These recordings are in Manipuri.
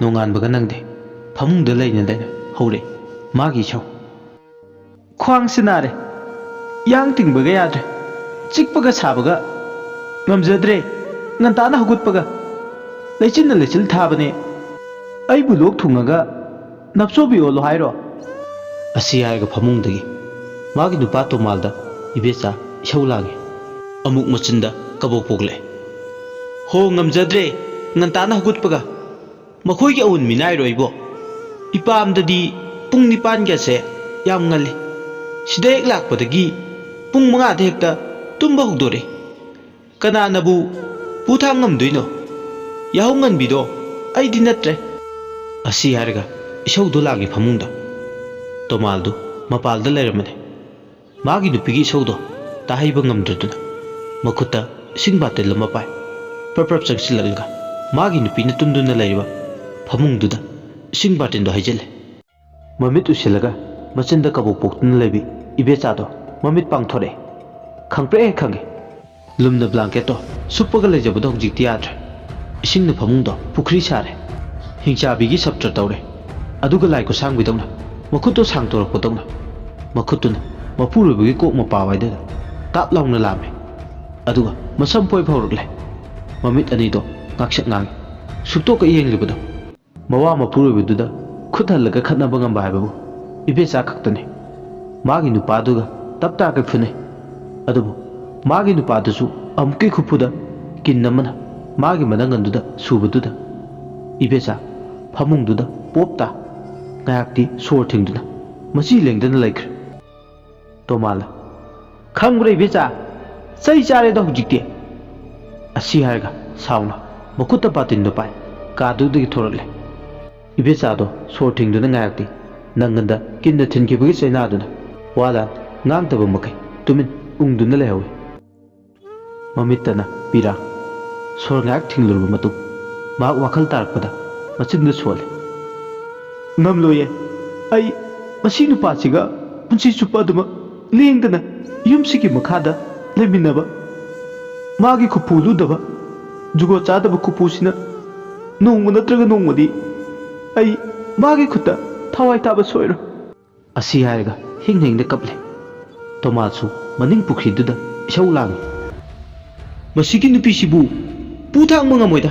ꯅꯣꯡꯉꯥꯟꯕꯒ ꯅꯪꯗꯦ ꯐꯃꯨꯡꯗ ꯂꯩꯅ ꯂꯩꯅ ꯍꯧꯔꯦ ꯃꯥꯒꯤ ꯏꯁꯧ ꯈ꯭ꯋꯥꯡꯁꯤ ꯅꯥꯔꯦ ꯌꯥꯡ ꯇꯤꯡꯕꯒ ꯌꯥꯗ꯭ꯔꯦ ꯆꯤꯛꯄꯒ ꯁꯥꯕꯒ ꯉꯝꯖꯗ꯭ꯔꯦ ꯉꯟꯇꯥꯅ ꯍꯧꯒꯠꯄꯒ ꯂꯩꯆꯤꯟꯅ ꯂꯩꯆꯤꯜ ꯊꯥꯕꯅꯦ ꯑꯩꯕꯨ ꯂꯣꯛ ꯊꯨꯡꯉꯒ ꯅꯞꯆꯣꯕꯤ ꯑꯣꯜꯂꯣ ꯍꯥꯏꯔꯣ ꯑꯁꯤ ꯍꯥꯏꯔꯒ ꯐꯃꯨꯡꯗꯒꯤ ꯃꯥꯒꯤ ꯅꯨꯄꯥ ꯇꯣꯃꯥꯜꯗ ꯏꯕꯦꯆꯥ ꯏꯁꯧ ꯂꯥꯡꯉꯤ ꯑꯃꯨꯛ ꯃꯆꯤꯟꯗ ꯀꯕꯣꯛ ꯄꯣꯛꯂꯛꯑꯦ ꯍꯣ ꯉꯝꯖꯗ꯭ꯔꯦ ꯉꯟꯇꯥꯅ ꯍꯧꯒꯠꯄꯒ ꯃꯈꯣꯏꯒꯤ ꯑꯎꯟ ꯃꯤꯅꯥꯏꯔꯣ ꯑꯩꯕꯣ ꯏꯄꯥꯝꯗꯗꯤ ꯄꯨꯡ 9ꯒꯁꯦ ꯌꯥꯝ ꯉꯜꯂꯤ ꯁꯤꯗ ꯍꯦꯛ ꯂꯥꯛꯄꯗꯒꯤ ꯄꯨꯡ 5ꯗ ꯍꯦꯛꯇ ꯇꯨꯝꯕ ꯍꯧꯗꯣꯔꯦ ꯀꯅꯥꯅꯕꯨ ꯄꯨꯊꯥꯡ ꯉꯝꯗꯣꯏꯅꯣ ꯌꯥꯍꯧ ꯉꯟꯕꯤꯗꯣ ꯑꯩꯗꯤ ꯅꯠꯇ꯭ꯔꯦ ꯑꯁꯤ ꯍꯥꯏꯔꯒ ꯏꯁꯧꯗꯣ ꯂꯥꯡꯉꯤ ꯐꯃꯨꯡꯗ ꯇꯣꯃꯥꯜꯗꯨ ꯃꯄꯥꯜꯗ ꯂꯩꯔꯝꯕꯅꯦ ꯃꯥꯒꯤ ꯅꯨꯄꯤꯒꯤ ꯏꯁꯧꯗꯣ ꯇꯥꯍꯩꯕ ꯉꯝꯗ꯭ꯔꯗꯨꯅ ꯃꯈꯨꯠꯇ ꯏꯁꯤꯡ ꯕꯥꯇꯤꯜ ꯑꯃ ꯄꯥꯏ ꯄ꯭ꯔꯞ ꯆꯪꯁꯤꯜꯂꯛꯂꯒ ꯃꯥꯒꯤ ꯅꯨꯄꯤꯅ ꯇꯨꯝꯗꯨꯅ ꯂꯩꯔꯤꯕ ꯐꯃꯨꯡꯗꯨꯗ ꯏꯁꯤꯡ ꯕꯥꯇꯤꯟꯗꯣ ꯍꯩꯖꯤꯜꯂꯦ ꯃꯃꯤꯠ ꯎꯏꯁꯤꯜꯂꯒ ꯃꯆꯤꯟꯗ ꯀꯕꯣꯛ ꯄꯣꯛꯇꯨꯅ ꯂꯩꯕꯤ ꯏꯕꯦꯆꯥꯗꯣ ꯃꯃꯤꯠ ꯄꯥꯡꯊꯣꯔꯛꯑꯦ ꯈꯪꯄ꯭ꯔꯦꯛ ꯈꯪꯉꯦ ꯂꯨꯝꯅ ꯕ꯭ꯂꯥꯡꯀꯦꯠꯇꯣ ꯁꯨꯞꯄꯒ ꯂꯩꯖꯕꯗꯣ ꯍꯧꯖꯤꯛꯇꯤ ꯌꯥꯗ꯭ꯔꯦ ꯏꯁꯤꯡꯅ ꯐꯃꯨꯡꯗꯣ ꯄꯨꯈ꯭ꯔꯤ ꯁꯥꯔꯦ ꯍꯤꯡꯆꯥꯕꯤꯒꯤ ꯁꯞꯇ꯭ꯔ ꯇꯧꯔꯦ ꯑꯗꯨꯒ ꯂꯥꯏ ꯈꯨꯠꯁꯥꯡꯕꯤꯗꯧꯅ ꯃꯈꯨꯠꯇꯣ ꯁꯥꯡꯇꯣꯔꯛꯄꯗꯧꯅ ꯃꯈꯨꯠꯇꯨꯅ ꯃꯄꯨꯔꯣꯏꯕꯒꯤ ꯀꯣꯛ ꯃꯄꯥꯋꯥꯏꯗꯨꯗ ꯇꯥꯞ ꯂꯥꯎꯅ ꯂꯥꯝꯃꯦ ꯑꯗꯨꯒ ꯃꯁꯝ ꯄꯣꯏꯕ ꯍꯧꯔꯛꯂꯦ ꯃꯃꯤꯠ ꯑꯅꯤꯗꯣ ꯉꯥꯛꯁꯛ ꯉꯥꯡꯉꯤ ꯁꯨꯛꯇꯣꯛꯀ ꯌꯦꯡꯂꯤꯕꯗꯣ ꯃꯋꯥ ꯃꯄꯨꯔꯣꯏꯕꯗꯨꯗ ꯈꯨꯠ ꯍꯜꯂꯒ ꯈꯠꯅꯕ ꯉꯝꯕ ꯍꯥꯏꯕꯕꯨ ꯏꯕꯦꯆꯥ ꯈꯛꯇꯅꯤ ꯃꯥꯒꯤ ꯅꯨꯄꯥꯗꯨꯒ ꯇꯞ ꯇꯥꯒꯩ ꯐꯨꯅꯩ ꯑꯗꯨꯕꯨ ꯃꯥꯒꯤ ꯅꯨꯄꯥꯗꯨꯁꯨ ꯑꯃꯨꯛꯀꯤ ꯈꯨꯐꯨꯗ ꯀꯤꯟ ꯑꯃꯅ ꯃꯥꯒꯤ ꯃꯅꯪꯒꯟꯗꯨꯗ ꯁꯨꯕꯗꯨꯗ ꯏꯕꯦꯆꯥ ꯐꯃꯨꯡꯗꯨꯗ ꯄꯣꯞꯇꯥ ꯉꯥꯏꯍꯥꯛꯇꯤ ꯁꯣꯔ ꯊꯤꯡꯗꯨꯅ ꯃꯆꯤ ꯂꯦꯡꯗꯅ ꯂꯩꯈ꯭ꯔꯦ ꯇꯣꯃꯥꯜꯅ ꯈꯪꯕ꯭ꯔꯥ ꯏꯕꯦꯆꯥ ꯆꯩ ꯆꯥꯔꯦꯗ ꯍꯧꯖꯤꯛꯇꯤ ꯑꯁꯤ ꯍꯥꯏꯔꯒ ꯁꯥꯎꯅ ꯃꯈꯨꯠꯇ ꯕꯥꯇꯤꯟꯗꯣ ꯄꯥꯏ ꯀꯥꯗꯨꯗꯒꯤ ꯊꯣꯔꯛꯂꯦ ꯏꯕꯦꯆꯥꯗꯣ ꯁꯣꯔ ꯊꯤꯡꯗꯨꯅ ꯉꯥꯏꯍꯥꯛꯇꯤ ꯅꯪꯒꯟꯗ ꯀꯤꯟꯅ ꯊꯤꯟꯈꯤꯕꯒꯤ ꯆꯩꯅꯥꯗꯨꯅ ꯋꯥꯂꯥꯟ ꯉꯥꯡꯗꯕ ꯃꯈꯩ ꯇꯨꯃꯤꯟ ꯎꯪꯗꯨꯅ ꯂꯩꯍꯧꯏ ꯃꯃꯤꯠꯇꯅ ꯄꯤꯔꯥꯡ ꯁꯣꯔ ꯉꯥꯏꯍꯥꯛ ꯊꯤꯡꯂꯨꯔꯕ ꯃꯇꯨꯡ ꯃꯍꯥꯛ ꯋꯥꯈꯜ ꯇꯥꯔꯛꯄꯗ ꯃꯆꯤꯟꯗ ꯁꯣꯜꯂꯦ ꯉꯝꯂꯣꯏꯌꯦ ꯑꯩ ꯃꯁꯤ ꯅꯨꯄꯥꯁꯤꯒ ꯄꯨꯟꯁꯤ ꯆꯨꯞꯄ ꯑꯗꯨꯃꯛ ꯂꯦꯡꯗꯅ ꯌꯨꯝꯁꯤꯒꯤ ꯃꯈꯥꯗ ꯂꯩꯃꯤꯟꯅꯕ ꯃꯥꯒꯤ ꯈꯨꯐꯨ ꯂꯨꯗꯕ ꯖꯨꯒꯣꯠ ꯆꯥꯗꯕ ꯈꯨꯐꯨꯁꯤꯅ ꯅꯣꯡꯃ ꯅꯠꯇ꯭ꯔꯒ ꯅꯣꯡꯃꯗꯤ ꯑꯩ ꯃꯥꯒꯤ ꯈꯨꯠꯇ ꯊꯋꯥꯏ ꯇꯥꯕ ꯁꯣꯏꯔꯣꯏ ꯑꯁꯤ ꯍꯥꯏꯔꯒ ꯍꯤꯡ ꯍꯤꯡꯗ ꯀꯞꯂꯦ ꯇꯣꯃꯥꯜꯁꯨ ꯃꯅꯤꯡ ꯄꯨꯈ꯭ꯔꯤꯗꯨꯗ ꯏꯁꯧ ꯂꯥꯡꯉꯤ ꯃꯁꯤꯒꯤ ꯅꯨꯄꯤꯁꯤꯕꯨ ꯄꯨ ꯊꯥꯡꯕ ꯉꯝꯃꯣꯏꯗ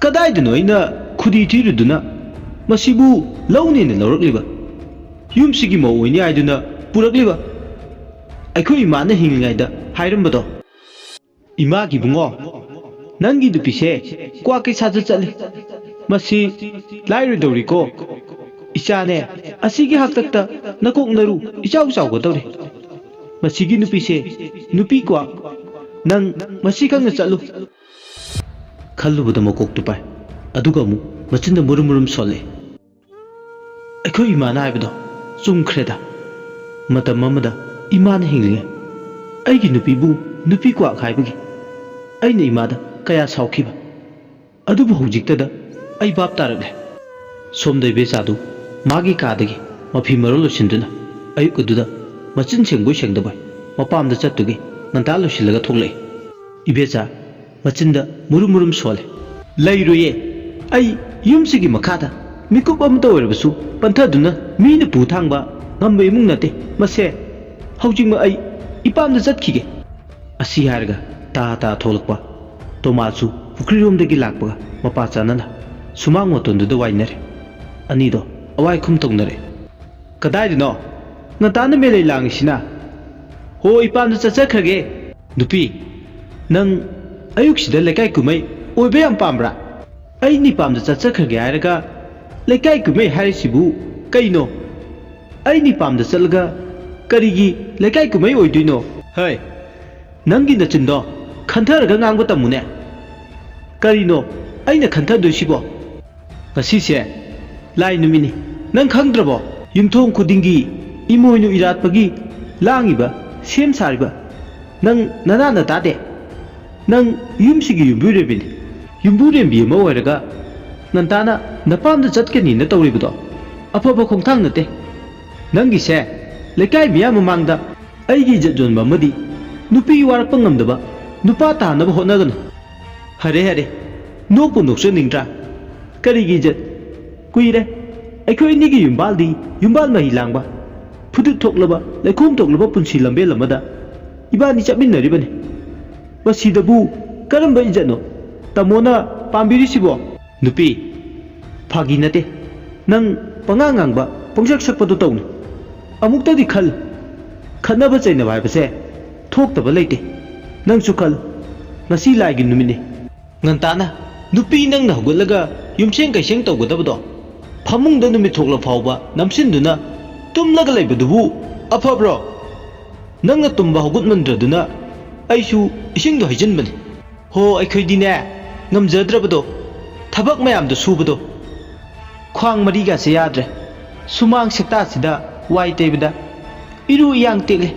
ꯀꯗꯥꯏꯗꯅꯣ ꯑꯩꯅ ꯈꯨꯗꯤ ꯊꯤꯔꯨꯗꯨꯅ ꯃꯁꯤꯕꯨ ꯂꯧꯅꯦꯅ ꯂꯧꯔꯛꯂꯤꯕ ꯌꯨꯝꯁꯤꯒꯤ ꯃꯧ ꯑꯣꯏꯅꯤ ꯍꯥꯏꯗꯨꯅ ꯄꯨꯔꯛꯂꯤꯕ ꯑꯩꯈꯣꯏ ꯏꯃꯥꯅ ꯍꯤꯡꯂꯤꯉꯩꯗ ꯍꯥꯏꯔꯝꯕꯗꯣ ꯏꯃꯥꯒꯤ ꯕꯨꯡꯉꯣ ꯅꯪꯒꯤ ꯅꯨꯄꯤꯁꯦ ꯀ꯭ꯋꯥ ꯀꯩꯁꯥꯗ ꯆꯠꯂꯤ ꯃꯁꯤ ꯂꯥꯏꯔꯣꯏꯗꯧꯔꯤꯀꯣ ꯏꯆꯥꯅꯦ ꯑꯁꯤꯒꯤ ꯍꯥꯛꯇꯛꯇ ꯅꯀꯣꯛ ꯅꯔꯨ ꯏꯆꯥꯎ ꯆꯥꯎꯒꯗꯧꯔꯤ ꯃꯁꯤꯒꯤ ꯅꯨꯄꯤꯁꯦ ꯅꯨꯄꯤ ꯀ꯭ꯋꯥ ꯅꯪ ꯃꯁꯤ ꯈꯪꯅ ꯆꯠꯂꯨ ꯈꯜꯂꯨꯕꯗ ꯃꯀꯣꯛꯇꯨ ꯄꯥꯏ ꯑꯗꯨꯒ ꯑꯃꯨꯛ ꯃꯆꯤꯟꯗ ꯃꯨꯔꯨꯝ ꯃꯨꯔꯨꯝ ꯁꯣꯜꯂꯦ ꯑꯩꯈꯣꯏ ꯏꯃꯥꯅ ꯍꯥꯏꯕꯗꯣ ꯆꯨꯝꯈ꯭ꯔꯦꯗ ꯃꯇꯝ ꯑꯃꯗ ꯏꯃꯥꯅ ꯍꯤꯡꯂꯤꯉꯩ ꯑꯩꯒꯤ ꯅꯨꯄꯤꯕꯨ ꯅꯨꯄꯤ ꯀ꯭ꯋꯥꯛ ꯍꯥꯏꯕꯒꯤ ꯑꯩꯅ ꯏꯃꯥꯗ ꯀꯌꯥ ꯁꯥꯎꯈꯤꯕ ꯑꯗꯨꯕꯨ ꯍꯧꯖꯤꯛꯇꯗ ꯑꯩ ꯚꯥꯞ ꯇꯥꯔꯛꯂꯦ ꯁꯣꯝꯗ ꯏꯕꯦꯆꯥꯗꯨ ꯃꯥꯒꯤ ꯀꯥꯗꯒꯤ ꯃꯐꯤ ꯃꯔꯣꯜ ꯂꯣꯏꯁꯤꯟꯗꯨꯅ ꯑꯌꯨꯛ ꯑꯗꯨꯗ ꯃꯆꯤꯟ ꯁꯦꯡꯕꯣꯏ ꯁꯦꯡꯗꯕꯣꯏ ꯃꯄꯥꯝꯗ ꯆꯠꯇꯨꯒꯤ ꯉꯟꯇꯥ ꯂꯣꯏꯁꯤꯜꯂꯒ ꯊꯣꯛꯂꯛꯏ ꯏꯕꯦꯆꯥ ꯃꯆꯤꯟꯗ ꯃꯨꯔꯨꯝ ꯃꯨꯔꯨꯝ ꯁꯣꯜꯂꯦ ꯂꯩꯔꯣꯏꯌꯦ ꯑꯩ ꯌꯨꯝꯁꯤꯒꯤ ꯃꯈꯥꯗ ꯃꯤꯀꯨꯞ ꯑꯃꯇ ꯑꯣꯏꯔꯕꯁꯨ ꯄꯟꯊꯗꯨꯅ ꯃꯤꯅ ꯄꯨ ꯊꯥꯡꯕ ꯉꯝꯕ ꯏꯃꯨꯡ ꯅꯠꯇꯦ ꯃꯁꯦ ꯍꯧꯖꯤꯛꯃꯛ ꯑꯩ ꯏꯄꯥꯝꯗ ꯆꯠꯈꯤꯒꯦ ꯑꯁꯤ ꯍꯥꯏꯔꯒ ꯇꯥ ꯊꯣꯛꯂꯛꯄ ꯇꯣꯃꯥꯜꯁꯨ ꯄꯨꯈ꯭ꯔꯤꯔꯣꯝꯗꯒꯤ ꯂꯥꯛꯄꯒ ꯃꯄꯥ ꯆꯥꯟꯅꯅ ꯁꯨꯃꯥꯡ ꯃꯇꯣꯟꯗꯨꯗ ꯋꯥꯏꯅꯔꯦ ꯑꯅꯤꯗꯣ ꯑꯋꯥꯏꯈꯨꯝ ꯇꯧꯅꯔꯦ ꯀꯗꯥꯏꯗꯅꯣ ꯉꯟꯇꯥꯅ ꯃꯦꯂꯩ ꯂꯥꯡꯉꯤꯁꯤꯅ ꯍꯣ ꯏꯄꯥꯝꯗ ꯆꯠꯆꯈ꯭ꯔꯒꯦ ꯅꯨꯄꯤ ꯅꯪ ꯑꯌꯨꯛꯁꯤꯗ ꯂꯩꯀꯥꯏ ꯀꯨꯝꯍꯩ ꯑꯣꯏꯕ ꯌꯥꯝ ꯄꯥꯝꯕ꯭ꯔꯥ ꯑꯩ ꯅꯤꯄꯥꯝꯗ ꯆꯠꯆꯈ꯭ꯔꯒꯦ ꯍꯥꯏꯔꯒ ꯂꯩꯀꯥꯏ ꯀꯨꯝꯍꯩ ꯍꯥꯏꯔꯤꯁꯤꯕꯨ ꯀꯩꯅꯣ ꯑꯩ ꯅꯤꯄꯥꯝꯗ ꯆꯠꯂꯒ ꯀꯔꯤꯒꯤ ꯂꯩꯀꯥꯏ ꯀꯨꯝꯍꯩ ꯑꯣꯏꯗꯣꯏꯅꯣ ꯍꯩ ꯅꯪꯒꯤ ꯅꯆꯤꯟꯗꯣ ꯈꯟꯊꯔꯒ ꯉꯥꯡꯕ ꯇꯝꯃꯨꯅꯦ ꯀꯔꯤꯅꯣ ꯑꯩꯅ ꯈꯟꯊꯗꯣꯏꯁꯤꯕꯣ ꯉꯁꯤꯁꯦ ꯂꯥꯏ ꯅꯨꯃꯤꯠꯅꯤ ꯅꯪ ꯈꯪꯗ꯭ꯔꯕꯣ ꯌꯨꯝꯊꯣꯡ ꯈꯨꯗꯤꯡꯒꯤ ꯏꯃꯣꯏꯅꯨ ꯏꯔꯥꯠꯄꯒꯤ ꯂꯥꯡꯉꯤꯕ ꯁꯦꯝ ꯁꯥꯔꯤꯕ ꯅꯪ ꯅꯅꯥꯅ ꯇꯥꯗꯦ ꯅꯪ ꯌꯨꯝꯁꯤꯒꯤ ꯌꯨꯝꯕꯨꯔꯦꯝꯕꯤꯅꯤ ꯌꯨꯝꯕꯨꯔꯦꯝꯕꯤ ꯑꯃ ꯑꯣꯏꯔꯒ ꯉꯟꯇꯥꯅ ꯅꯄꯥꯝꯗ ꯆꯠꯀꯅꯤꯅ ꯇꯧꯔꯤꯕꯗꯣ ꯑꯐꯕ ꯈꯣꯡꯊꯥꯡ ꯅꯠꯇꯦ ꯅꯪꯒꯤꯁꯦ ꯂꯩꯀꯥꯏ ꯃꯤꯌꯥꯝ ꯃꯃꯥꯡꯗ ꯑꯩꯒꯤ ꯏꯖꯠ ꯌꯣꯟꯕ ꯑꯃꯗꯤ ꯅꯨꯄꯤ ꯋꯥꯔꯛꯄ ꯉꯝꯗꯕ ꯅꯨꯄꯥ ꯇꯥꯅꯕ ꯍꯣꯠꯅꯒꯅꯨ ꯍꯔꯦ ꯅꯣꯛꯄꯨ ꯅꯣꯛꯆꯅꯤꯡꯗ꯭ꯔꯥ ꯀꯔꯤꯒꯤ ꯏꯖꯠ Kuire, ꯑꯩꯈꯣꯏ ꯑꯅꯤꯒꯤ ꯌꯨꯝꯕꯥꯜꯗꯤ ꯌꯨꯝꯕꯥꯜ ꯃꯍꯤ ꯂꯥꯡꯕ ꯐꯨꯗꯨꯠ ꯊꯣꯛꯂꯕ ꯂꯩꯈꯣꯝ ꯊꯣꯛꯂꯕ ꯄꯨꯟꯁꯤ ꯂꯝꯕꯦꯜ ꯑꯃꯗ ꯏꯕꯥꯅꯤ ꯆꯠꯃꯤꯟꯅꯔꯤꯕꯅꯤ ꯃꯁꯤꯗꯕꯨ ꯀꯔꯝꯕ ꯏꯖꯠꯅꯣ ꯇꯥꯃꯣꯅ ꯄꯥꯝꯕꯤꯔꯤꯁꯤꯕꯣ ꯅꯨꯄꯤ ꯐꯥꯒꯤ ꯅꯠꯇꯦ ꯅꯪ ꯄꯉꯥꯡ ꯉꯥꯡꯕ ꯄꯪꯁꯛ ꯁꯛꯄꯗꯣ ꯇꯧꯅꯨ ꯑꯃꯨꯛꯇꯗꯤ ꯈꯜꯂꯨ ꯈꯠꯅꯕ ꯆꯩꯅꯕ ꯍꯥꯏꯕꯁꯦ ꯊꯣꯛꯇꯕ ꯂꯩꯇꯦ ꯅꯪꯁꯨ ꯈꯜꯂꯨ ꯉꯁꯤ ꯂꯥꯏꯒꯤ ꯅꯨꯃꯤꯠꯅꯤ ꯉꯟꯇꯥꯅ ꯅꯨꯄꯤ ꯅꯪꯅ ꯍꯧꯒꯠꯂꯒ ꯌꯨꯝꯁꯦꯡ ꯀꯩꯁꯦꯡ ꯇꯧꯒꯗꯕꯗꯣ ꯐꯃꯨꯡꯗ ꯅꯨꯃꯤꯠ ꯊꯣꯛꯂ ꯐꯥꯎꯕ ꯅꯝꯁꯤꯟꯗꯨꯅ ꯇꯨꯝꯂꯒ ꯂꯩꯕꯗꯨꯕꯨ ꯑꯐꯕ꯭ꯔꯣ ꯅꯪꯅ ꯇꯨꯝꯕ ꯍꯧꯒꯠꯃꯟꯗ꯭ꯔꯗꯨꯅ ꯑꯩꯁꯨ ꯏꯁꯤꯡꯗꯣ ꯍꯩꯖꯤꯟꯕꯅꯤ ꯍꯣ ꯑꯩꯈꯣꯏꯗꯤꯅꯦ ꯉꯝꯖꯗ꯭ꯔꯕꯗꯣ ꯊꯕꯛ ꯃꯌꯥꯝꯗꯣ ꯁꯨꯕꯗꯣ ꯈ꯭ꯋꯥꯡ ꯃꯔꯤꯒꯥꯁꯦ ꯌꯥꯗ꯭ꯔꯦ ꯁꯨꯃꯥꯡ ꯁꯦꯛꯇꯥꯁꯤꯗ ꯋꯥꯏ ꯇꯩꯕꯗ ꯏꯔꯨ ꯏꯌꯥꯡ ꯇꯦꯛꯂꯦ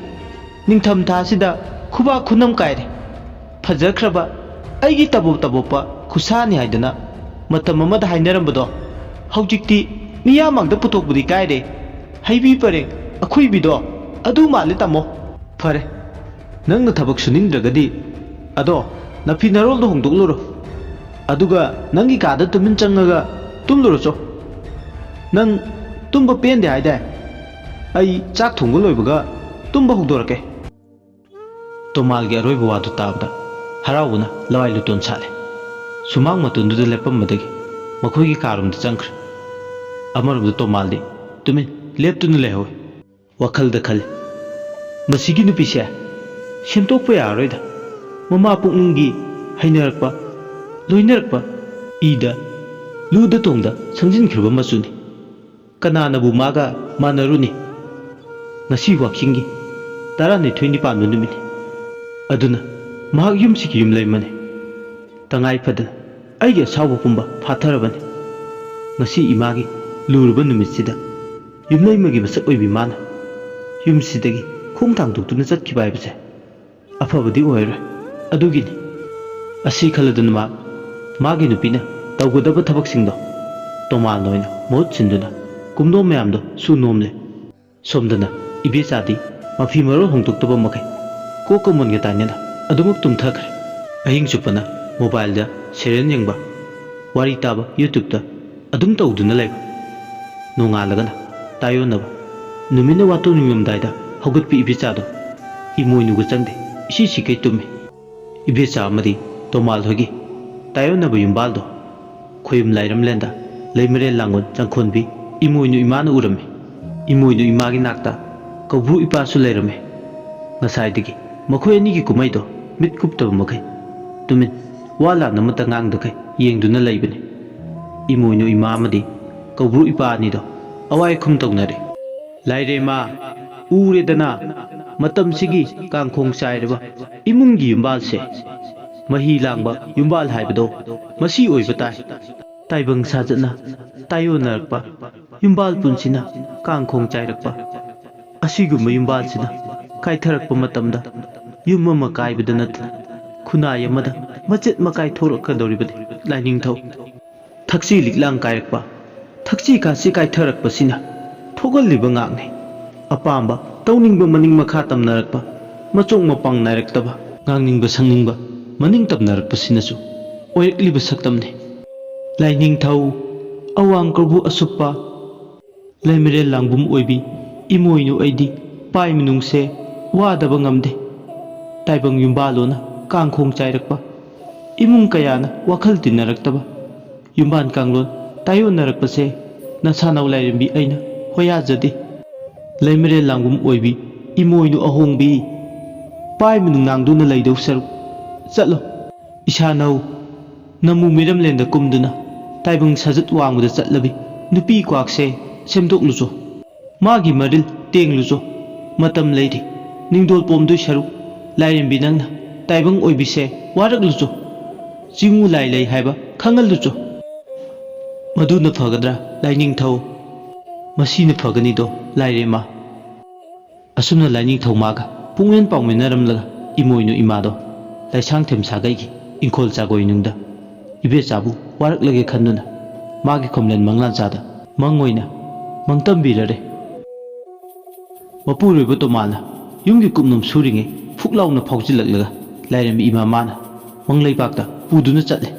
ꯅꯤꯡꯊꯝ ꯊꯥꯁꯤꯗ ꯈꯨꯕꯥꯛ ꯈꯨꯅꯝ ꯀꯥꯏꯔꯦ ꯐꯖꯈ꯭ꯔꯕ ꯑꯩꯒꯤ ꯇꯕꯣꯞ ꯇꯕꯣꯞꯄ ꯈꯨꯁꯥꯅꯤ ꯍꯥꯏꯗꯅ ꯃꯇꯝ ꯑꯃꯗ ꯍꯥꯏꯅꯔꯝꯕꯗꯣ ꯍꯧꯖꯤꯛꯇꯤ ꯃꯤꯌꯥꯝꯃꯥꯡꯗ ꯄꯨꯊꯣꯛꯄꯗꯤ ꯀꯥꯏꯔꯦ ꯍꯩꯕꯤ ꯄꯔꯦꯡ ꯑꯈꯨꯏꯕꯤꯗꯣ ꯑꯗꯨ ꯃꯥꯜꯂꯦ ꯇꯥꯃꯣ ꯐꯔꯦ ꯅꯪꯅ ꯊꯕꯛ ꯁꯨꯅꯤꯡꯗ꯭ꯔꯒꯗꯤ ꯑꯗꯣ ꯅꯐꯤ ꯅꯔꯣꯜꯗꯣ ꯍꯣꯡꯗꯣꯛꯂꯨꯔꯣ ꯑꯗꯨꯒ ꯅꯪꯒꯤ ꯀꯥꯗ ꯇꯨꯃꯤꯟ ꯆꯪꯉꯒ ꯇꯨꯝꯂꯨꯔꯣꯆꯣ ꯅꯪ ꯇꯨꯝꯕ ꯄꯦꯟꯗꯦ ꯍꯥꯏꯗꯥꯏ ꯑꯩ ꯆꯥꯛ ꯊꯣꯡꯕ ꯂꯣꯏꯕꯒ ꯇꯨꯝꯕ ꯍꯧꯗꯣꯔꯛꯀꯦ ꯇꯣꯃꯥꯜꯒꯤ ꯑꯔꯣꯏꯕ ꯋꯥꯗꯨ ꯇꯥꯕꯗ ꯍꯔꯥꯎꯕꯅ ꯂꯋꯥꯏ ꯂꯨꯇꯣꯟ ꯁꯥꯠꯂꯦ ꯁꯨꯃꯥꯡ ꯃꯇꯣꯟꯗꯨꯗ ꯂꯦꯞꯄꯝꯕꯗꯒꯤ ꯃꯈꯣꯏꯒꯤ ꯀꯥꯔꯣꯝꯗ ꯆꯪꯈ꯭ꯔꯦ ꯑꯃꯔꯣꯝꯗ ꯇꯣꯃꯥꯜꯗꯤ ꯇꯨꯃꯤꯟ ꯂꯦꯞꯇꯨꯅ ꯂꯩꯍꯧꯏ ꯋꯥꯈꯜꯗ ꯈꯜꯂꯤ ꯃꯁꯤꯒꯤ ꯅꯨꯄꯤꯁꯦ ꯁꯦꯝꯗꯣꯛꯄ ꯌꯥꯔꯔꯣꯏꯗ ꯃꯃꯥ ꯄꯨꯛꯅꯤꯡꯒꯤ ꯍꯩꯅꯔꯛꯄ ꯂꯣꯏꯅꯔꯛꯄ ꯏꯗ ꯂꯨꯗ ꯇꯣꯡꯗ ꯁꯪꯖꯤꯟꯈ꯭ꯔꯕ ꯃꯆꯨꯅꯤ ꯀꯅꯥꯅꯕꯨ ꯃꯥꯒ ꯃꯥꯟꯅꯔꯨꯅꯤ ꯉꯁꯤ ꯋꯥꯛꯆꯤꯡꯒꯤ 12 ꯄꯥꯟꯕ ꯅꯨꯃꯤꯠꯅꯤ ꯑꯗꯨꯅ ꯃꯍꯥꯛ ꯌꯨꯝꯁꯤꯒꯤ ꯌꯨꯝꯂꯩꯃꯅꯤ ꯇꯉꯥꯏ ꯐꯗꯅ ꯑꯩꯒꯤ ꯑꯁꯥꯎꯕ ꯄꯨꯝꯕ ꯐꯥꯊꯔꯕꯅꯤ ꯉꯁꯤ ꯏꯃꯥꯒꯤ ꯂꯨꯔꯕ ꯅꯨꯃꯤꯠꯁꯤꯗ ꯌꯨꯝꯂꯩꯃꯒꯤ ꯃꯁꯛ ꯑꯣꯏꯕꯤ ꯃꯥꯅ ꯌꯨꯝꯁꯤꯗꯒꯤ ꯈꯣꯡ ꯊꯥꯡꯗꯣꯛꯇꯨꯅ ꯆꯠꯈꯤꯕ ꯍꯥꯏꯕꯁꯦ ꯑꯐꯕꯗꯤ ꯑꯣꯏꯔꯣꯏ ꯑꯗꯨꯒꯤꯅꯤ ꯑꯁꯤ ꯈꯜꯂꯗꯨꯅ ꯃꯥꯒꯤ ꯅꯨꯄꯤꯅ ꯇꯧꯒꯗꯕ ꯊꯕꯛꯁꯤꯡꯗꯣ ꯇꯣꯃꯥꯜꯅ ꯑꯣꯏꯅ ꯃꯍꯨꯠ ꯁꯤꯟꯗꯨꯅ ꯀꯨꯝꯅꯣꯝ ꯃꯌꯥꯝꯗꯣ ꯁꯨ ꯅꯣꯝꯂꯦ ꯁꯣꯝꯗꯅ ꯏꯕꯦꯆꯥꯗꯤ ꯃꯐꯤ ꯃꯔꯣꯜ ꯍꯣꯡꯗꯣꯛꯇꯕ ꯃꯈꯩ ꯀꯣꯛꯀ ꯃꯨꯟꯒ ꯇꯥꯏꯅꯅ ꯑꯗꯨꯃꯛ ꯇꯨꯝꯊꯈ꯭ꯔꯦ ꯑꯍꯤꯡ ꯆꯨꯞꯄꯅ ꯃꯣꯕꯥꯏꯜꯗ ꯁꯦꯔꯤꯌꯦꯜ ꯌꯦꯡꯕ ꯋꯥꯔꯤ ꯇꯥꯕ ꯌꯨꯇ꯭ꯌꯨꯕꯇ ꯑꯗꯨꯝ ꯇꯧꯗꯨꯅ ꯂꯩꯕ ꯅꯣꯡꯉꯥꯜꯂꯒꯅ ꯇꯥꯌꯣꯟꯅꯕ ꯅꯨꯃꯤꯠꯅ ꯋꯥꯇꯣꯛꯅꯤꯡꯉꯝꯗꯥꯏꯗ ꯍꯧꯒꯠꯄꯤ ꯏꯕꯦꯆꯥꯗꯣ ꯏꯃꯣꯏꯅꯨꯒ ꯆꯪꯗꯦ ꯏꯁꯤ ꯁꯤꯀꯩ ꯇꯨꯝꯃꯤ ꯏꯕꯦꯆꯥ ꯑꯃꯗꯤ ꯇꯣꯃꯥꯜ ꯍꯣꯏꯒꯤ ꯇꯥꯌꯣꯟꯅꯕ ꯌꯨꯝꯕꯥꯜꯗꯣ ꯈꯣꯌꯨꯝ ꯂꯥꯏꯔꯝꯂꯦꯟꯗ ꯂꯩꯃꯔꯦꯜ ꯂꯥꯡꯒꯣꯜ ꯆꯪꯈꯣꯟꯕꯤ ꯏꯃꯣꯏꯅꯨ ꯏꯃꯥꯅ ꯎꯔꯝꯃꯤ ꯏꯃꯣꯏꯅꯨ ꯏꯃꯥꯒꯤ ꯅꯥꯛꯇ ꯀꯧꯕ꯭ꯔꯨ ꯏꯄꯥꯁꯨ ꯂꯩꯔꯝꯃꯤ ꯉꯁꯥꯏꯗꯒꯤ ꯃꯈꯣꯏ ꯑꯅꯤꯒꯤ ꯀꯨꯝꯍꯩꯗꯣ ꯃꯤꯠ ꯀꯨꯞꯇꯕ ꯃꯈꯩ ꯇꯨꯃꯤꯟ ꯋꯥ ꯂꯥꯟ ꯑꯃꯠꯇ ꯉꯥꯡꯗꯈꯩ ꯌꯦꯡꯗꯨꯅ ꯂꯩꯕꯅꯤ ꯏꯃꯣꯏꯅꯨ ꯏꯃꯥ ꯑꯃꯗꯤ ꯀꯧꯕ꯭ꯔꯨ ꯏꯄꯥ ꯑꯅꯤꯗꯣ ꯑꯋꯥꯏ ꯈꯨꯝ ꯇꯧꯅꯔꯦ ꯂꯥꯏꯔꯦꯝꯃ ꯎꯔꯦꯗꯅ ꯃꯇꯝꯁꯤꯒꯤ ꯀꯥꯡꯈꯣꯡ ꯆꯥꯏꯔꯕ ꯏꯃꯨꯡꯒꯤ ꯌꯨꯝꯕꯥꯜꯁꯦ ꯃꯍꯤ ꯂꯥꯡꯕ ꯌꯨꯝꯕꯥꯜ ꯍꯥꯏꯕꯗꯣ ꯃꯁꯤ ꯑꯣꯏꯕ ꯇꯥꯏ ꯇꯥꯏꯕꯪ ꯁꯥꯖꯠꯅ ꯇꯥꯌꯣꯟꯅꯔꯛꯄ ꯌꯨꯝꯕꯥꯜ ꯄꯨꯟꯁꯤꯅ ꯀꯥꯡꯈꯣꯡ ꯆꯥꯏꯔꯛꯄ ꯑꯁꯤꯒꯨꯝꯕ ꯌꯨꯝꯕꯥꯜꯁꯤꯅ ꯀꯥꯏꯊꯔꯛꯄ ꯃꯇꯝꯗ ꯌꯨꯝ ꯑꯃ ꯀꯥꯏꯕꯗ ꯅꯠꯇꯅ ꯈꯨꯟꯅꯥꯏ ꯑꯃꯗ ꯃꯆꯦꯠ ꯃꯀꯥꯏ ꯊꯣꯔꯛꯀꯗꯧꯔꯤꯕꯅꯤ ꯂꯥꯏꯅꯤꯡꯊꯧ ꯊꯛꯁꯤ ꯂꯤꯛꯂꯥꯡ ꯀꯥꯏꯔꯛꯄ ꯊꯛꯁꯤ ꯈꯥꯁꯤ ꯀꯥꯏꯊꯔꯛꯄꯁꯤꯅ ꯊꯣꯛꯍꯜꯂꯤꯕ ꯉꯥꯛꯅꯤ ꯑꯄꯥꯝꯕ ꯇꯧꯅꯤꯡꯕ ꯃꯅꯤꯡ ꯃꯈꯥ ꯇꯝꯅꯔꯛꯄ ꯃꯆꯣꯡ ꯃꯄꯥꯡ ꯅꯥꯏꯔꯛꯇꯕ ꯉꯥꯡꯅꯤꯡꯕ ꯁꯪꯅꯤꯡꯕ ꯃꯅꯤꯡ ꯇꯝꯅꯔꯛꯄꯁꯤꯅꯁꯨ ꯑꯣꯏꯔꯛꯂꯤꯕ ꯁꯛꯇꯝꯅꯤ ꯂꯥꯏꯅꯤꯡꯊꯧ ꯑꯋꯥꯡ ꯀꯧꯕ꯭ꯔꯨ ꯑꯁꯨꯞꯄ ꯂꯩꯃꯔꯦꯜ ꯂꯥꯡꯕꯨꯝ ꯑꯣꯏꯕꯤ ꯏꯃꯣꯏꯅꯨ ꯑꯩꯗꯤ ꯄꯥꯏ ꯃꯅꯨꯡꯁꯦ ꯋꯥꯗꯕ ꯉꯝꯗꯦ ꯇꯥꯏꯕꯪ ꯌꯨꯝꯕꯥꯜꯂꯣꯅ ꯀꯥꯡꯈꯣꯡ ꯆꯥꯏꯔꯛꯄ ꯏꯃꯨꯡ ꯀꯌꯥꯅ ꯋꯥꯈꯜ ꯇꯤꯟꯅꯔꯛꯇꯕ ꯌꯨꯝꯕꯥꯟ ꯀꯥꯡꯂꯣꯟ ꯇꯥꯌꯣꯟꯅꯔꯛꯄꯁꯦ ꯅꯁꯥꯅꯧ ꯂꯥꯏꯔꯦꯝꯕꯤ ꯑꯩꯅ ꯍꯣꯌꯥꯖꯗꯦ ꯂꯩꯃꯔꯦꯜ ꯂꯥꯡꯕꯨꯝ ꯑꯣꯏꯕꯤ ꯏꯃꯣꯏꯅꯨ ꯑꯍꯣꯡꯕꯤ ꯄꯥꯏ ꯃꯅꯨꯡ ꯅꯥꯡꯗꯨꯅ ꯂꯩꯗꯧ ꯁꯔꯨꯛ ꯆꯠꯂꯣ ꯏꯁꯥꯅꯧ ꯅꯃꯨ ꯃꯤꯔꯝꯂꯦꯟꯗ ꯀꯨꯝꯗꯨꯅ ꯇꯥꯏꯕꯪ ꯁꯥꯖꯠ ꯋꯥꯡꯕꯗ ꯆꯠꯂꯕꯤ ꯅꯨꯄꯤ ꯀ꯭ꯋꯥꯛꯁꯦ ꯁꯦꯝꯗꯣꯛꯂꯨꯆꯣ ꯃꯥꯒꯤ ꯃꯔꯤꯜ ꯇꯦꯡꯂꯨꯆꯣ ꯃꯇꯝ ꯂꯩꯔꯤ ꯅꯤꯡꯗꯣꯜ ꯄꯣꯝꯗꯣꯏ ꯁꯔꯨꯛ ꯂꯥꯏꯔꯦꯝꯕꯤ ꯅꯪꯅ ꯇꯥꯏꯕꯪ ꯑꯣꯏꯕꯤꯁꯦ ꯋꯥꯔꯛꯂꯨꯆꯣ ꯆꯤꯡꯉꯨ ꯂꯥꯏ ꯂꯩ ꯍꯥꯏꯕ ꯈꯪꯍꯜꯂꯨꯆꯣ ꯃꯗꯨꯅ ꯐꯒꯗ꯭ꯔꯥ ꯂꯥꯏꯅꯤꯡꯊꯧ ꯃꯁꯤꯅ ꯐꯒꯅꯤꯗꯣ ꯂꯥꯏꯔꯦꯝꯃ ꯑꯁꯨꯝꯅ ꯂꯥꯏꯅꯤꯡꯊꯧ ꯃꯥꯒ ꯄꯨꯡꯃꯦꯟ ꯄꯥꯎꯃꯤꯟꯅꯔꯝꯂꯒ ꯏꯃꯣꯏꯅꯨ ꯏꯃꯥꯗꯣ ꯂꯥꯏꯁꯥꯡꯊꯦꯝ ꯁꯥꯒꯩꯒꯤ ꯏꯪꯈꯣꯜ ꯆꯥꯒꯣꯏꯅꯨꯡꯗ ꯏꯕꯦꯆꯥꯕꯨ ꯋꯥꯔꯛꯂꯒꯦ ꯈꯟꯗꯨꯅ ꯃꯥꯒꯤ ꯈꯣꯝꯂꯦꯟ ꯃꯪꯂꯥꯟꯆꯥꯗ ꯃꯪ ꯑꯣꯏꯅ ꯃꯪꯇꯝꯕꯤꯔꯔꯦ ꯃꯄꯨꯔꯣꯏꯕ ꯇꯣꯃꯥꯜꯅ ꯌꯨꯝꯒꯤ ꯀꯨꯞꯅꯣꯝ ꯁꯨꯔꯤꯉꯩ ꯐꯨꯛ ꯂꯥꯎꯅ ꯐꯥꯎꯖꯤꯜꯂꯛꯂꯒ ꯂꯥꯏꯔꯦꯝꯕꯤ ꯏꯃꯥ ꯃꯥꯅ ꯃꯪꯂꯩꯕꯥꯛꯇ ꯄꯨꯗꯨꯅ ꯆꯠꯂꯦ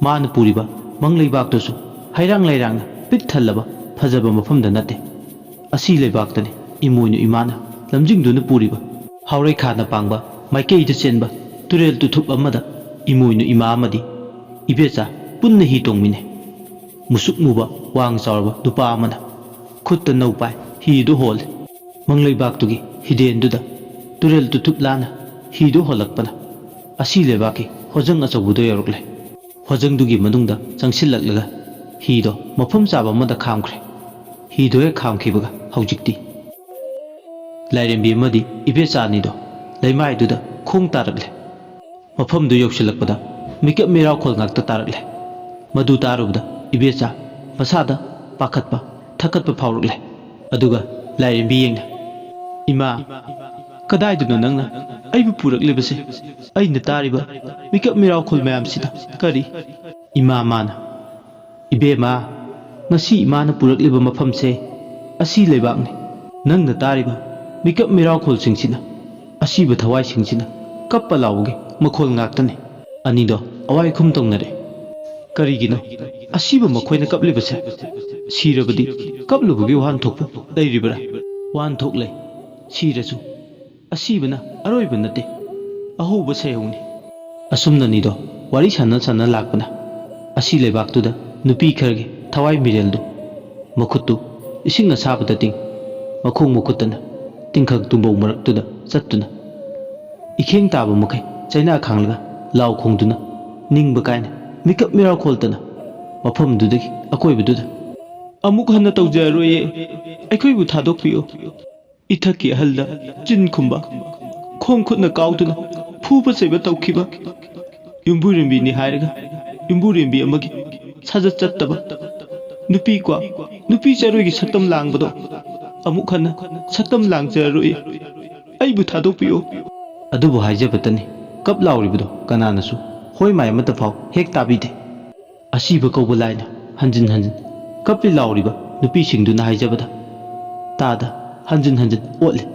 ꯃꯥꯅ ꯄꯨꯔꯤꯕ ꯃꯪꯂꯩꯕꯥꯛꯇꯨꯁꯨ ꯍꯩꯔꯥꯡ ꯂꯩꯔꯥꯡꯅ pik thallaba phajaba mafamda nate asi lebaktani imoinu imana lamjingduna puriba haurai khana pangba maikei da chenba turel tu thup amada imoinu ima amadi ibecha punna hi tongmine musuk muba wang chawrba dupa amana khutta naupai hi du hol manglei baktugi hiden duda turel tu thup lana hi du holakpana asi lebaki hojang achawbudo yorokle hojang dugi manungda changsillaklaga hi do mafam chaba amada khamkhre hi do he khamkhibaga haujikti lairembi amadi ibecha ni do leimai duda khong tarakle mafam du yoksilakpada mikap mirau khol ngakta tarakle madu tarubda ibecha masada pakhatpa thakatpa phawrukle aduga lairembi yengna ima kadai duno nangna aibu puraklebase aina tariba mikap mirau khol mayam sida kari ima mana ibema ngasi imana purakleba mafamse asi leibakni nangna tariba mikap mirau khol singsina asiba thawai singsina kappa lawge makhol ngaktane anido awai khum tongnare karigino asiba makhoina kaplibase sirabadi kaplubugi wan thokpu leiribra wan thokle sirasu asibana aroiba nate ahuba sayawni asumna nido wari sana sana lakpana asi leibaktuda nupi kharge thawai mireldu makhuttu isinga sabada ting makhong mukutana tingkhak tumbau maraktuda chattuna ikheng taba makai chaina khanglaga law khongduna ningba kaina mikap mirau kholtana mafam dudagi akoibududa amuk hanna tawjaroye aikhoibu thadokpiyo ithaki ahalda jin khumba khong khutna kauduna phuba seba tawkhiba yumburembi ni hairaga yumburembi amagi sajat chattaba nupi kwa nupi charoigi saktam langbado amuk hanna saktam langjaroye aibu thadokpiyo adubu haijabatani kap lauribudo kananasu hoi mai amata phau hek tabide asiba kawba laina hanjin hanjin kapli lauriba nupi singduna haijabada tada hanjin hanjin otle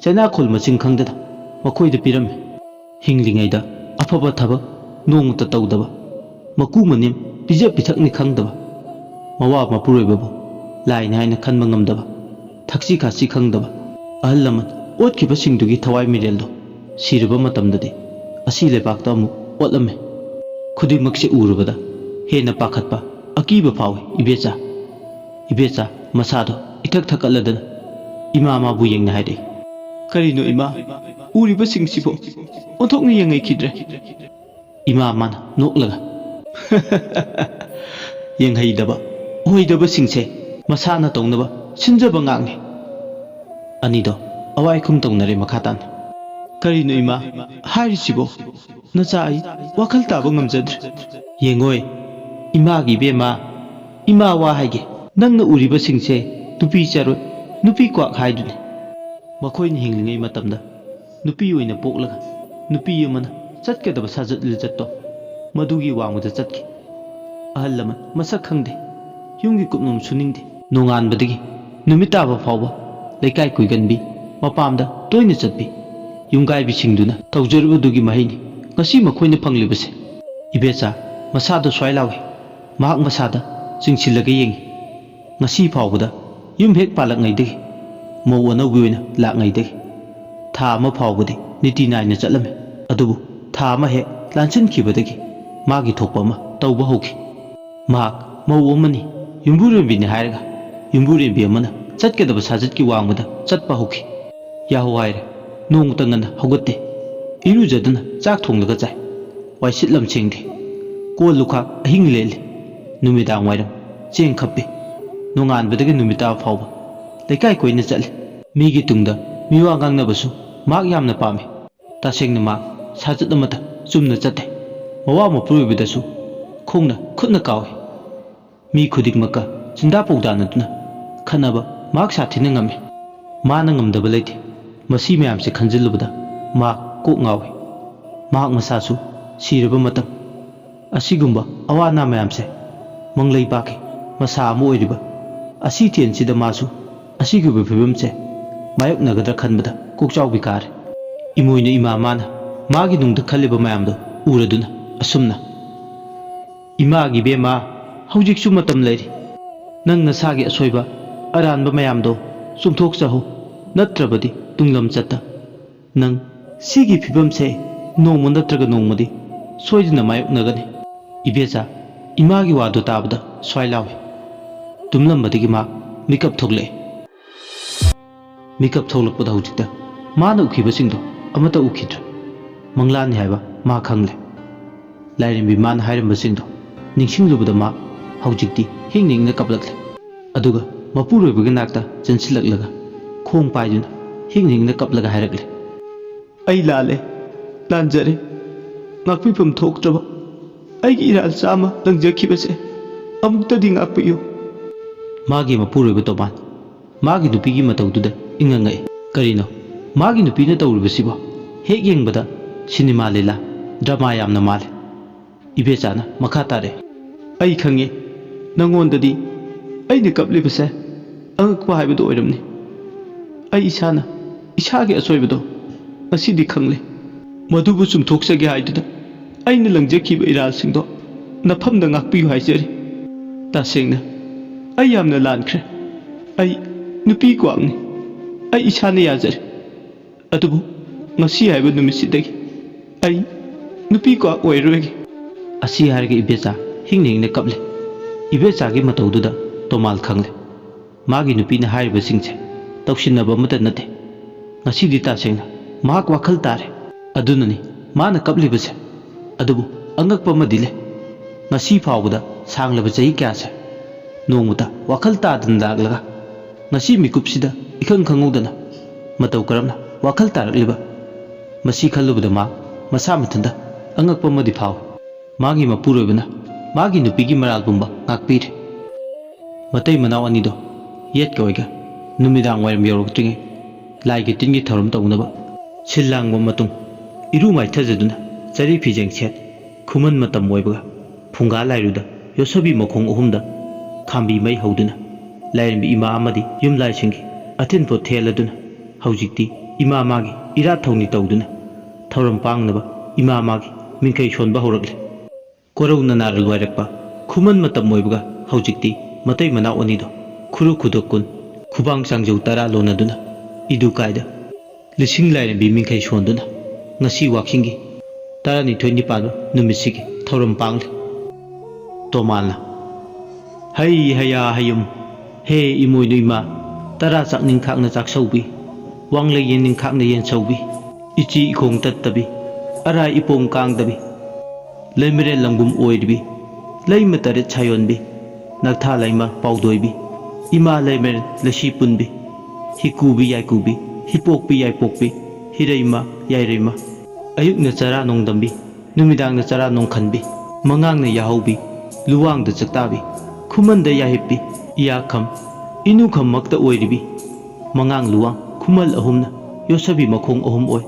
chaina khol masing khangdada makhoida pirame hinglingaida afaba thaba nongta tawdaba maku manim pija pithakni khangdaba mawa mapuroibabo laina haina khanba ngamdaba thakchi khasi khangdaba ahallaman otkiba singdugi thawai mireldo siraba matamdadi asi lebakta amu otlame khudimakse urubada hena pakhatpa akiba phawi ibecha masado ithak thakaladana ima mabu yengna haide karino ima uriba singsibo onthokni yengai khidre ima mana noklaga yengai daba hoidaba singse masana tongnaba sinjaba ngangni anido awai khum tongnare makhatan karino ima hairisibo nacha ai wakhal taba ngamjadre yengoi imagi bema ima wa haige nangna uriba singse nupi charo nupi kwak haidune makhoin hinglingai matamda nupi oina poklaga nupi amana chatkadaba sajat lijatto madugi wangmuda chatki ahal laman masak khangde yumgi kupnum suningde nonganbadagi numitaba phawba leikai kuiganbi mapamda toina chatbi yumgai bisingduna tawjarbadugi mahini ngasi makhoina phanglibase ibecha masada swailawe mahak masada chingsilaga yengi ngasi phawbada yum hek palak ngaidegi mawona wiwina lak ngaidegi tha ama phawbadi niti naina chatlame adubu tha ama hek lansin khibadagi magi thokpa ama tawba hoki mahak mawu amani yumburembi ni hairaga yumburembi amana chatkedaba sajatki wangmada chatpa hoki yahu haire nongta ngana hogatte irujadana chak thonglaga chai waisitlam chengde ko lukha ahing lele numidang wairam cheng khappe nonganbadagi numita phawba leikai koina chatle migi tungda miwa ngangnabasu mak yamna pame tasengna mak sajat amata chumna chate mawa mapurubidasu khongna khutna kawi mi khudikmaka chinda pawdana tuna khanaba mak sathina ngame mana ngamdaba leite masi mayamse khanjilubada mak kok ngawi mak masasu siraba matam asigumba awana mayamse manglei baki masa amu oiriba asi tiensida masu asiguba phibamche mayok nagadra khanbada kokchau bikar imoina ima mana magi nungda khaliba mayamdo uraduna asumna imagi bema haujik su matam leiri ꯅꯪ ꯅꯁꯥꯒꯤ ꯑꯁꯣꯏꯕ ꯑꯔꯥꯟꯕ ꯃꯌꯥꯝꯗꯣ ꯆꯨꯝꯊꯣꯛꯆꯍꯧ, ꯅꯠꯇ꯭ꯔꯕꯗꯤ ꯇꯨꯡꯂꯝꯆꯠꯇ ꯅꯪ ꯁꯤꯒꯤ ꯐꯤꯕꯝꯁꯦ ꯅꯣꯡꯃ ꯅꯠꯇ꯭ꯔꯒ ꯅꯣꯡꯃꯗꯤ ꯁꯣꯏꯗꯅ ꯃꯥꯌꯣꯛꯅꯒꯅꯤ꯫ ꯏꯕꯦꯆꯥ ꯏꯃꯥꯒꯤ ꯋꯥꯗꯨ ꯇꯥꯕꯗ ꯁ꯭ꯋꯥꯏ ꯂꯥꯎꯏ꯫ ꯇꯨꯝꯂꯝꯕꯗꯒꯤ ꯃꯥ ꯃꯤꯀꯞ ꯊꯣꯛꯂꯛꯑꯦ꯫ ꯃꯤꯀꯞ ꯊꯣꯛꯂꯛꯄꯗ ꯍꯧꯖꯤꯛꯇ ꯃꯥꯅ ꯎꯈꯤꯕꯁꯤꯡꯗꯣ ꯑꯃꯠꯇ ꯎꯈꯤꯗ꯭ꯔꯦ꯫ ꯃꯪꯂꯥꯟꯅꯤ ꯍꯥꯏꯕ ꯃꯥ ꯈꯪꯂꯦ꯫ ꯂꯥꯏꯔꯦꯝꯕꯤ ꯃꯥꯅ ꯍꯥꯏꯔꯝꯕꯁꯤꯡꯗꯣ ꯅꯤꯡꯁꯤꯡꯂꯨꯕꯗ ꯃꯥ ꯍꯧꯖꯤꯛꯇꯤ ꯍꯤꯡꯅ ꯍꯤꯡꯅ ꯀꯞꯂꯛꯂꯦ꯫ ꯑꯗꯨꯒ ꯃꯄꯨꯔꯣꯏꯕꯒꯤ ꯅꯥꯛꯇ ꯆꯦꯟꯁꯤꯜꯂꯛꯂꯒ ꯈꯣꯡ ꯄꯥꯏꯗꯨꯅ ꯍꯤꯡꯅ ꯍꯤꯡꯅ ꯀꯞꯂꯒ ꯍꯥꯏꯔꯛꯂꯦ, ꯑꯩ ꯂꯥꯜꯂꯦ, ꯂꯥꯟꯖꯔꯦ, ꯉꯥꯛꯄꯤꯐꯝ ꯊꯣꯛꯇ꯭ꯔꯕ ꯑꯩꯒꯤ ꯏꯔꯥꯜ ꯆꯥꯝꯃ ꯂꯪꯖꯈꯤꯕꯁꯦ ꯑꯃꯨꯛꯇꯗꯤ ꯉꯥꯛꯄꯤꯌꯨ꯫ ꯃꯥꯒꯤ ꯃꯄꯨꯔꯣꯏꯕ ꯇꯣꯃꯥꯟ ꯃꯥꯒꯤ ꯅꯨꯄꯤꯒꯤ ꯃꯇꯧꯗꯨꯗ ꯏꯪꯉꯪꯉꯛꯏ꯫ ꯀꯔꯤꯅꯣ ꯃꯥꯒꯤ ꯅꯨꯄꯤꯅ ꯇꯧꯔꯤꯕꯁꯤꯕꯣ? ꯍꯦꯛ ꯌꯦꯡꯕꯗ ꯁꯤꯅꯦꯃꯥ ꯂꯤꯂꯥ ꯗ꯭ꯔꯃꯥ ꯌꯥꯝꯅ ꯃꯥꯜꯂꯦ꯫ ꯏꯕꯦꯆꯥꯅ ꯃꯈꯥ ꯇꯥꯔꯦ, ꯑꯩ ꯈꯪꯉꯤ ꯅꯪꯉꯣꯟꯗꯗꯤ ꯑꯩꯅ ꯀꯞꯂꯤꯕꯁꯦ ꯑꯉꯛꯄ ꯍꯥꯏꯕꯗꯨ ꯑꯣꯏꯔꯝꯅꯤ꯫ ꯑꯩ ꯏꯁꯥꯅ ꯏꯁꯥꯒꯤ ꯑꯁꯣꯏꯕꯗꯣ ꯉꯁꯤꯗꯤ ꯈꯪꯂꯦ꯫ ꯃꯗꯨꯕꯨ ꯆꯨꯝꯊꯣꯛꯆꯒꯦ ꯍꯥꯏꯗꯨꯅ ꯑꯩꯅ ꯂꯪꯖꯈꯤꯕ ꯏꯔꯥꯜꯁꯤꯡꯗꯣ ꯅꯐꯝꯗ ꯉꯥꯛꯄꯤꯌꯨ ꯍꯥꯏꯖꯔꯤ꯫ ꯇꯁꯦꯡꯅ ꯑꯩ ꯌꯥꯝꯅ ꯂꯥꯟꯈ꯭ꯔꯦ꯫ ꯑꯩ ꯅꯨꯄꯤ ꯀ꯭ꯋꯥꯛꯅꯤ, ꯑꯩ ꯏꯁꯥꯅ ꯌꯥꯖꯔꯦ꯫ ꯑꯗꯨꯕꯨ ꯉꯁꯤ ꯍꯥꯏꯕ ꯅꯨꯃꯤꯠꯁꯤꯗꯒꯤ ꯑꯩ ꯅꯨꯄꯤ ꯀ꯭ꯋꯥꯛ ꯑꯣꯏꯔꯔꯣꯏꯒꯦ꯫ ꯑꯁꯤ ꯍꯥꯏꯔꯒ ꯏꯕꯦꯆꯥ ꯍꯤꯡꯅ ꯍꯤꯡꯅ ꯀꯞꯂꯦ꯫ ꯏꯕꯦꯆꯥꯒꯤ ꯃꯇꯧꯗꯨꯗ ꯇꯣꯃꯥꯜ ꯈꯪꯂꯦ, ꯃꯥꯒꯤ ꯅꯨꯄꯤꯅ ꯍꯥꯏꯔꯤꯕꯁꯤꯡꯁꯦ ꯇꯧꯁꯤꯟꯅꯕ ꯑꯃꯠꯇ ꯅꯠꯇꯦ꯫ ꯉꯁꯤꯗꯤ ꯇꯁꯦꯡꯅ ꯃꯍꯥꯛ ꯋꯥꯈꯜ ꯇꯥꯔꯦ꯫ ꯑꯗꯨꯅꯅꯤ ꯃꯥꯅ ꯀꯞꯂꯤꯕꯁꯦ꯫ ꯑꯗꯨꯕꯨ ꯑꯉꯛꯄ ꯑꯃꯗꯤ ꯂꯩ꯫ ꯉꯁꯤ ꯐꯥꯎꯕꯗ ꯁꯥꯡꯂꯕ ꯆꯍꯤ ꯀꯌꯥꯁꯦ ꯅꯣꯡꯃꯇ ꯋꯥꯈꯜ ꯇꯥꯗꯅ ꯂꯥꯛꯂꯒ ꯉꯁꯤ ꯃꯤꯀꯨꯞꯁꯤꯗ ꯏꯈꯪ ꯈꯪꯍꯧꯗꯅ ꯃꯇꯧ ꯀꯔꯝꯅ ꯋꯥꯈꯜ ꯇꯥꯔꯛꯂꯤꯕ? ꯃꯁꯤ ꯈꯜꯂꯨꯕꯗ ꯃꯥ ꯃꯁꯥ ꯃꯊꯟꯇ ꯑꯉꯛꯄ ꯑꯃꯗꯤ ꯐꯥꯎꯏ꯫ ꯃꯥꯒꯤ ꯃꯄꯨꯔꯣꯏꯕꯅ ꯃꯥꯒꯤ ꯅꯨꯄꯤꯒꯤ ꯃꯔꯥꯜ ꯄꯨꯝꯕ ꯉꯥꯛꯄꯤꯔꯦ꯫ ꯃꯇꯩ ꯃꯅꯥꯎ ꯑꯅꯤꯗꯣ ꯌꯦꯠꯀ ꯑꯣꯏꯒ ꯅꯨꯃꯤꯗꯥꯡ ꯋꯥꯏꯔꯝ ꯌꯧꯔꯛꯇ꯭ꯔꯤꯉꯩ ꯂꯥꯏꯒꯤ ꯇꯤꯟꯒꯤ ꯊꯧꯔꯝ ꯇꯧꯅꯕ ꯁꯤꯜ ꯂꯥꯡꯕ ꯃꯇꯨꯡ ꯏꯔꯨ ꯃꯥꯏꯊꯖꯗꯨꯅ ꯆꯔꯤ ꯐꯤꯖꯦꯡ ꯁꯦꯠ ꯈꯨꯃꯟ ꯃꯇꯝ ꯑꯣꯏꯕꯒ ꯐꯨꯡꯒꯥ ꯂꯥꯏꯔꯨꯗ ꯌꯣꯠꯁꯕꯤ ꯃꯈꯣꯡ ꯑꯍꯨꯝꯗ ꯈꯥꯝꯕꯤ ꯃꯩ ꯍꯧꯗꯨꯅ ꯂꯥꯏꯔꯦꯝꯕꯤ ꯏꯃꯥ ꯑꯃꯗꯤ ꯌꯨꯝꯂꯥꯏꯁꯤꯡꯒꯤ ꯑꯊꯤꯟꯄꯣꯠ ꯊꯦꯜꯂꯗꯨꯅ ꯍꯧꯖꯤꯛꯇꯤ ꯏꯃꯥ ꯃꯥꯒꯤ ꯏꯔꯥꯠ ꯊꯧꯅꯤ ꯇꯧꯗꯨꯅ ꯊꯧꯔꯝ ꯄꯥꯡꯅꯕ ꯏꯃꯥ ꯃꯥꯒꯤ ꯃꯤꯡꯈꯩ ꯁꯣꯟꯕ ꯍꯧꯔꯛꯂꯦ꯫ ꯀꯣꯔꯧ ꯅꯥꯔꯜ ꯋꯥꯏꯔꯛꯄ ꯈꯨꯃꯟ ꯃꯇꯝ ꯑꯣꯏꯕꯒ ꯍꯧꯖꯤꯛꯇꯤ ꯃꯇꯩ ꯃꯅꯥꯎ ꯑꯅꯤꯗꯣ ꯈꯨꯔꯨ ꯈꯨꯗꯣꯛ ꯀꯨꯟ ꯈꯨꯕꯥꯡ ꯆꯥꯡꯖꯧ 10 ꯂꯣꯟꯅꯗꯨꯅ ꯏꯗꯨ ꯀꯥꯏꯗ ꯂꯤꯁꯤꯡ ꯂꯥꯏꯔꯦꯝꯕꯤ ꯃꯤꯡꯈꯩ ꯁꯣꯟꯗꯨꯅ ꯉꯁꯤ ꯋꯥꯛꯆꯤꯡꯒꯤ 12ꯅꯤ ꯄꯥꯟꯕ ꯅꯨꯃꯤꯠꯁꯤꯒꯤ ꯊꯧꯔꯝ ꯄꯥꯡꯂꯤ꯫ ꯇꯣꯃꯥꯜꯅ ꯍꯩ ꯍꯌꯥ ꯍꯌꯨꯝ ꯍꯦ ꯏꯃꯣꯏꯅꯨ ꯏꯃꯥ 10 ꯆꯥꯛꯅꯤꯡ ꯈꯥꯛꯅ ꯆꯥꯛꯁꯧꯕꯤ ꯋꯥꯡꯂꯩ ꯌꯦꯟꯅꯤꯡ ꯈꯥꯛꯅ ꯌꯦꯟꯁꯧꯕꯤ ꯏꯆꯤ ꯏꯈꯣꯡ ꯇꯠꯇꯕꯤ ꯑꯔꯥꯏ ꯏꯄꯣꯝ ꯀꯥꯡꯗꯕꯤ ꯂꯩꯃꯔꯦꯜ ꯂꯪꯒꯨꯝ ꯑꯣꯏꯔꯤꯕꯤ ꯂꯩꯃ ꯇꯔꯦꯠ ꯁꯥꯌꯣꯟꯕꯤ ꯅꯛꯊꯥ ꯂꯩꯃ ꯄꯥꯎꯗꯣꯏꯕꯤ ꯏꯃꯥ ꯂꯩꯃꯔꯦꯜ ꯂꯩꯁꯤ ꯄꯨꯟꯕꯤ ꯍꯤꯀꯨꯕꯤ ꯌꯥꯏꯀꯨꯕꯤ ꯍꯤꯄꯣꯛꯄꯤ ꯌꯥꯏꯄꯣꯛꯄꯤ ꯍꯤꯔꯩꯃ ꯌꯥꯏꯔꯩꯃ ꯑꯌꯨꯛꯅ ꯆꯔꯥ ꯅꯣꯡꯗꯝꯕꯤ ꯅꯨꯃꯤꯗꯥꯡꯅ ꯆꯔꯥ ꯅꯣꯡꯈꯟꯕꯤ ꯃꯉꯥꯡꯅ ꯌꯥꯍꯧꯕꯤ ꯂꯨꯋꯥꯡꯗ ꯆꯛꯇꯥꯕꯤ ꯈꯨꯃꯟꯗ ꯌꯥꯍꯤꯞꯄꯤ ꯏꯌꯥꯈꯝ ꯏꯅꯨꯈꯝ ꯃꯛꯇ ꯑꯣꯏꯔꯤꯕꯤ ꯃꯉꯥꯡ ꯂꯨꯋꯥꯡ ꯈꯨꯃꯜ ꯑꯍꯨꯝꯅ ꯌꯣꯠꯁꯕꯤ ꯃꯈꯣꯡ ꯑꯍꯨꯝ ꯑꯣꯏ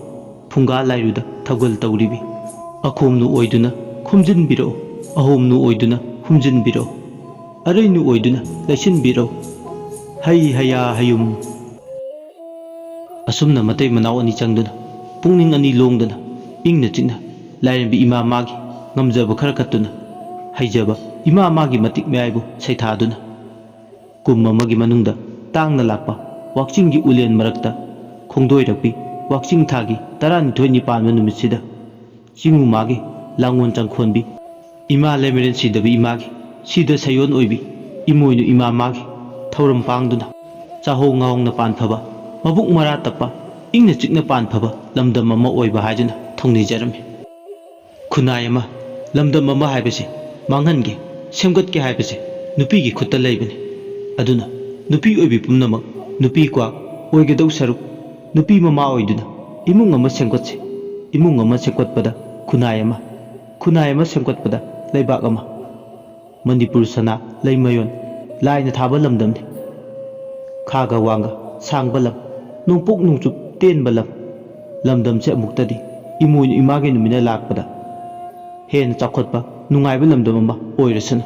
ꯐꯨꯡꯒꯥ ꯂꯥꯏꯔꯨꯗ ꯊꯧꯒꯜ ꯇꯧꯔꯤꯕꯤ ꯑꯈꯣꯝꯅꯨ ꯑꯣꯏꯗꯨꯅ ꯈꯨꯝꯖꯤꯟꯕꯤꯔꯛꯎ ꯑꯍꯣꯝꯅꯨ ꯑꯣꯏꯗꯨꯅ ꯍꯨꯝꯖꯤꯟꯕꯤꯔꯛꯎ ꯑꯔꯩꯅꯨ ꯑꯣꯏꯗꯨꯅ ꯂꯩꯁꯤꯟꯕꯤꯔꯛꯎ ꯍꯩ ꯍꯌꯥ ꯍꯌꯨꯝ꯫ ꯑꯁꯨꯝꯅ ꯃꯇꯩ ꯃꯅꯥꯎ ꯑꯅꯤ ꯆꯪꯗꯨꯅ ꯄꯨꯛꯅꯤꯡ ꯑꯅꯤ ꯂꯣꯡꯗꯨꯅ ꯏꯪꯅ ꯆꯤꯛꯅ ꯂꯥꯏꯔꯦꯝꯕꯤ ꯏꯃꯥ ꯃꯥꯒꯤ ꯉꯝꯖꯕ ꯈꯔ ꯀꯠꯇꯨꯅ ꯍꯩꯖꯕ ꯏꯃꯥ ꯃꯥꯒꯤ ꯃꯇꯤꯛ ꯃꯌꯥꯏꯕꯨ ꯁꯩꯊꯥꯗꯨꯅ ꯀꯨꯝ ꯑꯃꯒꯤ ꯃꯅꯨꯡꯗ ꯇꯥꯡꯅ ꯂꯥꯛꯄ ꯋꯥꯛꯆꯤꯡꯒꯤ ꯎꯂꯦꯟ ꯃꯔꯛꯇ ꯈꯣꯡꯗꯣꯏꯔꯛꯄꯤ ꯋꯥꯛꯆꯤꯡ ꯊꯥꯒꯤ 12ꯅꯤ ꯄꯥꯟꯕ ꯅꯨꯃꯤꯠꯁꯤꯗ ꯆꯤꯡꯉꯨ ꯃꯥꯒꯤ ꯂꯥꯡꯒꯣꯟ ꯆꯪꯈꯣꯟꯕꯤ ꯏꯃꯥ ꯂꯩꯃꯔꯦꯜ ꯁꯤꯗꯕꯤ ꯏꯃꯥꯒꯤ ꯁꯤꯗ ꯁꯩꯌꯣꯟ ꯑꯣꯏꯕꯤ ꯏꯃꯣꯏꯅꯨ ꯏꯃꯥ ꯃꯥꯒꯤ ꯊꯧꯔꯝ ꯄꯥꯡꯗꯨꯅ ꯆꯥꯍꯧ ꯉꯥꯍꯧꯅ ꯄꯥꯟꯐꯕ ꯃꯕꯨꯛ ꯃꯔꯥ ꯇꯞꯄ ꯏꯪꯅ ꯆꯤꯛꯅ ꯄꯥꯟꯐꯕ ꯂꯝꯗꯝ ꯑꯃ ꯑꯣꯏꯕ ꯍꯥꯏꯗꯨꯅ ꯊꯧꯅꯤꯖꯔꯝꯃꯤ꯫ ꯈꯨꯟꯅꯥꯏ ꯑꯃ ꯂꯝꯗꯝ ꯑꯃ ꯍꯥꯏꯕꯁꯤ ꯃꯥꯡꯍꯟꯒꯦ ꯁꯦꯝꯒꯠꯀꯦ ꯍꯥꯏꯕꯁꯤ ꯅꯨꯄꯤꯒꯤ ꯈꯨꯠꯇ ꯂꯩꯕꯅꯤ꯫ ꯑꯗꯨꯅ ꯅꯨꯄꯤ ꯑꯣꯏꯕꯤ ꯄꯨꯝꯅꯃꯛ ꯅꯨꯄꯤ ꯀ꯭ꯋꯥꯛ ꯑꯣꯏꯒꯗꯧ ꯁꯔꯨꯛ ꯅꯨꯄꯤ ꯃꯃꯥ ꯑꯣꯏꯗꯨꯅ ꯏꯃꯨꯡ ꯑꯃ ꯁꯦꯝꯒꯠꯁꯤ꯫ ꯏꯃꯨꯡ ꯑꯃ ꯁꯦꯝꯒꯠꯄꯗ ꯈꯨꯟꯅꯥꯏ ꯑꯃ, ꯈꯨꯟꯅꯥꯏ ꯑꯃ ꯁꯦꯝꯒꯠꯄꯗ ꯂꯩꯕꯥꯛ ꯑꯃ꯫ ꯃꯅꯤꯄꯨꯔ ꯁꯅꯥ ꯂꯩꯃꯌꯣꯟ ꯂꯥꯏꯅ ꯊꯥꯕ ꯂꯝꯗꯝꯅꯤ꯫ ꯈꯥꯒ ꯋꯥꯡꯒ ꯁꯥꯡꯕ ꯂꯝ ꯅꯣꯡꯄꯣꯛ ꯅꯣꯡꯆꯨꯞ ꯇꯦꯟꯕ ꯂꯝ ꯂꯝꯗꯝꯁꯦ ꯑꯃꯨꯛꯇꯗꯤ ꯏꯃꯣꯏꯅꯨ ꯏꯃꯥꯒꯤ ꯅꯨꯃꯤꯠꯅ ꯂꯥꯛꯄꯗ ꯍꯦꯟꯅ ꯆꯥꯎꯈꯠꯄ ꯅꯨꯡꯉꯥꯏꯕ ꯂꯝꯗꯝ ꯑꯃ ꯑꯣꯏꯔꯁꯅꯨ꯫